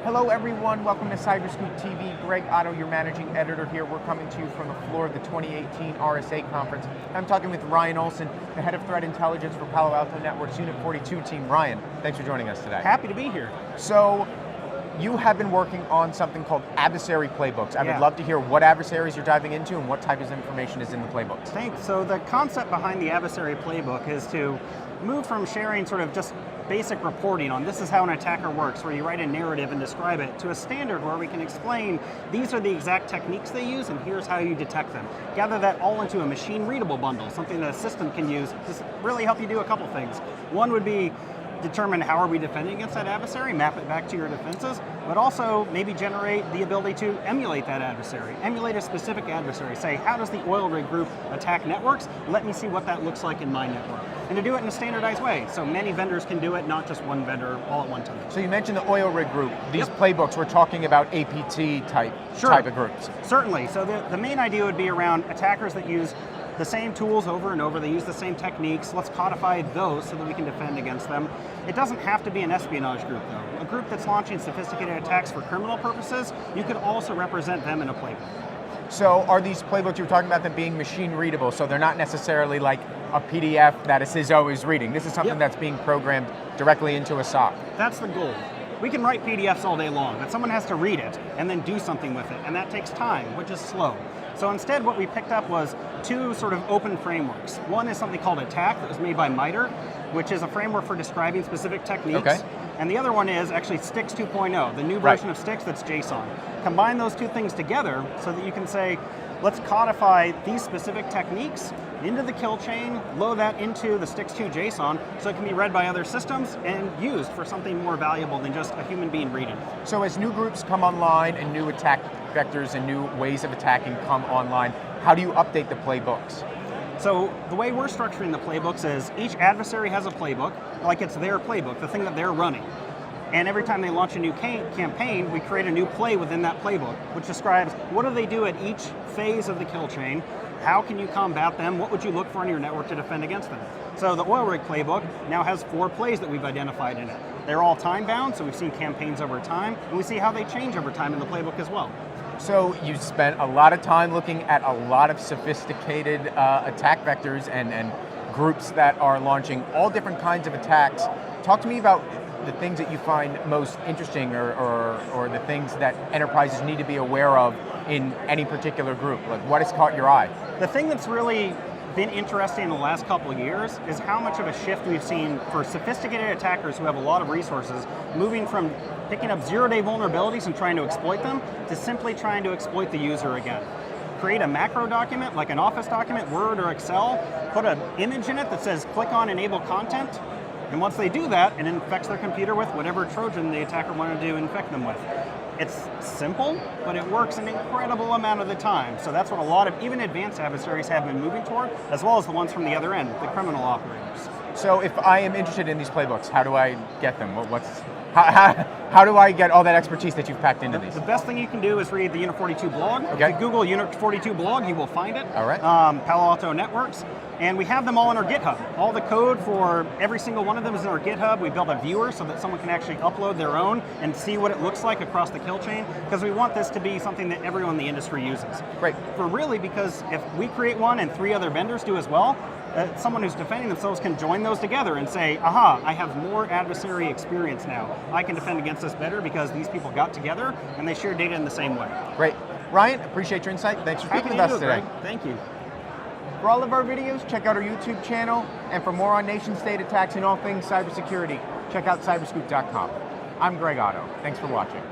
Hello everyone, welcome to CyberScoop TV. Greg Otto, your managing editor here. We're coming to you from the floor of the 2018 RSA conference. I'm talking with Ryan Olson, the head of threat intelligence for Palo Alto Networks Unifor T2 team. Ryan, thanks for joining us today. Happy to be here. So, you have been working on something called adversary playbooks. I would love to hear what adversaries you're diving into and what type of information is in the playbooks. Thanks. So the concept behind the adversary playbook is to move from sharing sort of just basic reporting on this is how an attacker works, where you write a narrative and describe it, to a standard where we can explain these are the exact techniques they use and here's how you detect them. Gather that all into a machine readable bundle, something that a system can use to really help you do a couple things. One would be determine how are we defending against that adversary, map it back to your defenses, but also maybe generate the ability to emulate that adversary, emulate a specific adversary. Say, how does the oil rig group attack networks? Let me see what that looks like in my network. And to do it in a standardized way, so many vendors can do it, not just one vendor all at one time. So you mentioned the oil rig group. These playbooks, we're talking about APT type of groups. Certainly. So the main idea would be around attackers that use the same tools over and over, they use the same techniques. Let's codify those so that we can defend against them. It doesn't have to be an espionage group though. A group that's launching sophisticated attacks for criminal purposes, you could also represent them in a playbook. So are these playbooks, you were talking about them being machine readable, so they're not necessarily like a PDF that a CISO is reading. This is something that's being programmed directly into a SOC. That's the goal. We can write PDFs all day long, but someone has to read it and then do something with it, and that takes time, which is slow. So instead what we picked up was two sort of open frameworks. One is something called ATT that was made by MITRE, which is a framework for describing specific techniques. Okay. And the other one is actually STIX 2.0, the new version of STIX that's JSON. Combine those two things together so that you can say, let's codify these specific techniques into the kill chain, load that into the STIX 2 JSON so it can be read by other systems and used for something more valuable than just a human being reading. So as new groups come online and new attack vectors and new ways of attacking come online, how do you update the playbooks? So the way we're structuring the playbooks is each adversary has a playbook, like it's their playbook, the thing that they're running. And every time they launch a new campaign, we create a new play within that playbook, which describes what do they do at each phase of the kill chain, how can you combat them, what would you look for in your network to defend against them. So the oil rig playbook now has 4 plays that we've identified in it. They're all time bound, so we've seen campaigns over time, and we see how they change over time in the playbook as well. So you spent a lot of time looking at a lot of sophisticated attack vectors and groups that are launching all different kinds of attacks. Talk to me about the things that you find most interesting or the things that enterprises need to be aware of in any particular group. Like, what has caught your eye? The thing that's really been interesting in the last couple of years is how much of a shift we've seen for sophisticated attackers who have a lot of resources, moving from picking up zero-day vulnerabilities and trying to exploit them to simply trying to exploit the user again. Create a macro document, like an Office document, Word or Excel, put an image in it that says click on enable content, and once they do that, it infects their computer with whatever Trojan the attacker wanted to infect them with. It's simple, but it works an incredible amount of the time. So that's what a lot of even advanced adversaries have been moving toward, as well as the ones from the other end, the criminal operators. So if I am interested in these playbooks, how do I get them? How do I get all that expertise that you've packed into these? The best thing you can do is read the Unifor T2 blog. Okay. If you Google Unifor T2 blog, you will find it. All right. Palo Alto Networks. And we have them all in our GitHub. All the code for every single one of them is in our GitHub. We built a viewer so that someone can actually upload their own and see what it looks like across the kill chain, because we want this to be something that everyone in the industry uses. Great. Because if we create one and 3 other vendors do as well, someone who's defending themselves can join those together and say, aha, I have more adversary experience now. I can defend against this better because these people got together and they share data in the same way. Great. Ryan, appreciate your insight. Thanks for speaking with us today. Greg. Thank you. For all of our videos, check out our YouTube channel, and for more on nation-state attacks and all things cybersecurity, check out cyberscoop.com. I'm Greg Otto. Thanks for watching.